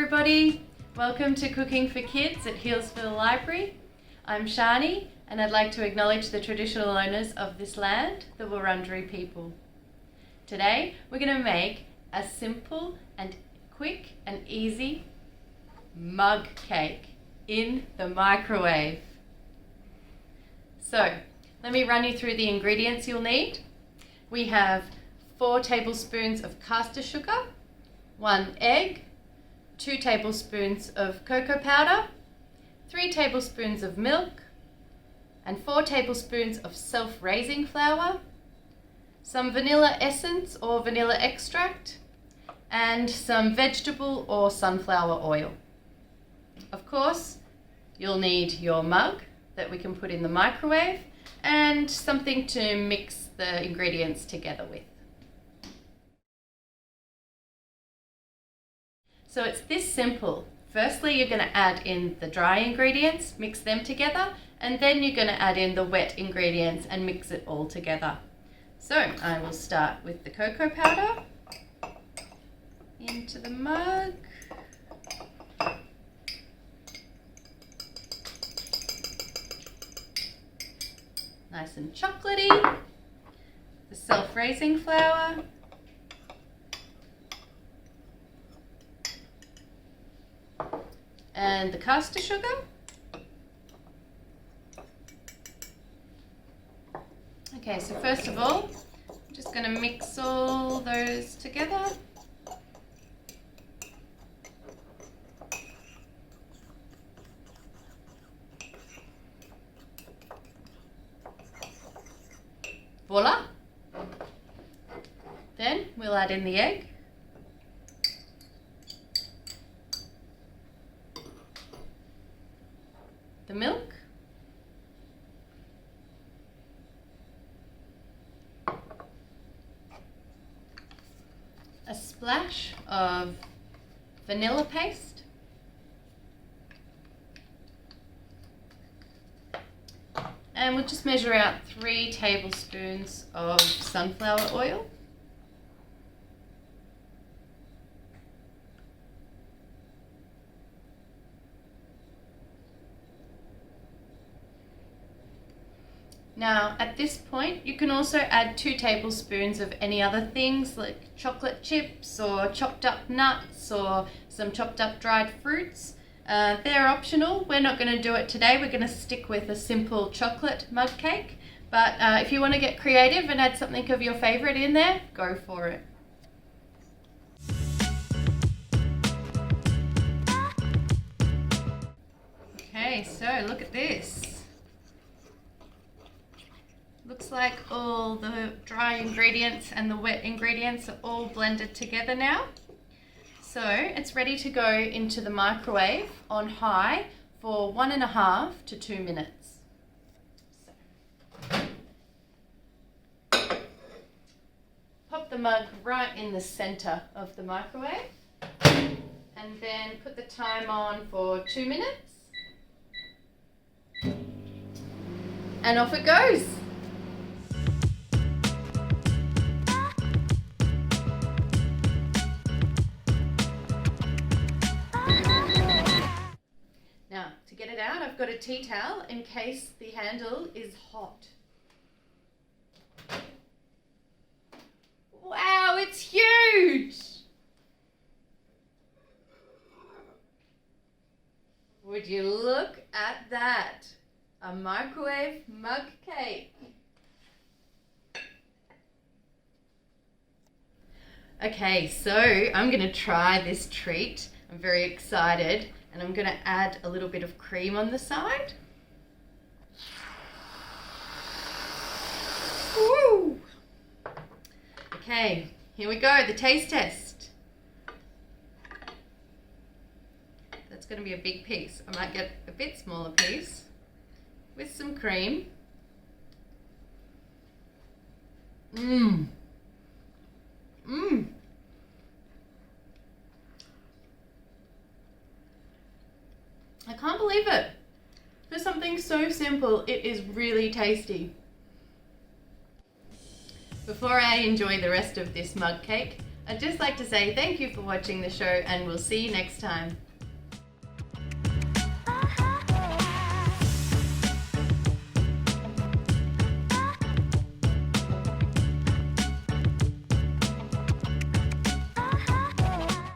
everybody, welcome to Cooking for Kids at Healesville Library. I'm Sharni and I'd like to acknowledge the traditional owners of this land, the Wurundjeri people. Today we're going to make a simple and quick and easy mug cake in the microwave. So let me run you through the ingredients you'll need. We have 4 tablespoons of caster sugar, 1 egg, 2 tablespoons of cocoa powder, 3 tablespoons of milk, and 4 tablespoons of self-raising flour, some vanilla essence or vanilla extract, and some vegetable or sunflower oil. Of course, you'll need your mug that we can put in the microwave and something to mix the ingredients together with. So it's this simple. Firstly, you're going to add in the dry ingredients, mix them together, and then you're going to add in the wet ingredients and mix it all together. So I will start with the cocoa powder into the mug. Nice and chocolatey. The self-raising flour. And the caster sugar. Okay, so first of all, I'm just going to mix all those together. Voila! Then we'll add in the egg. The milk, a splash of vanilla paste, and we'll just measure out 3 tablespoons of sunflower oil. Now at this point you can also add 2 tablespoons of any other things like chocolate chips or chopped up nuts or some chopped up dried fruits. They're optional. We're not going to do it today. We're going to stick with a simple chocolate mug cake. But if you want to get creative and add something of your favourite in there, go for it. Okay, so look at this. Looks like all the dry ingredients and the wet ingredients are all blended together now. So it's ready to go into the microwave on high for 1.5 to 2 minutes. So, pop the mug right in the center of the microwave and then put the time on for 2 minutes. And off it goes. Now, to get it out, I've got a tea towel in case the handle is hot. Wow, it's huge! Would you look at that? A microwave mug cake. Okay, so I'm going to try this treat. I'm very excited. And I'm going to add a little bit of cream on the side. Woo! Okay, here we go, the taste test. That's going to be a big piece. I might get a bit smaller piece with some cream. Mmm. Mmm. I can't believe it. For something so simple, it is really tasty. Before I enjoy the rest of this mug cake, I'd just like to say thank you for watching the show, and we'll see you next time.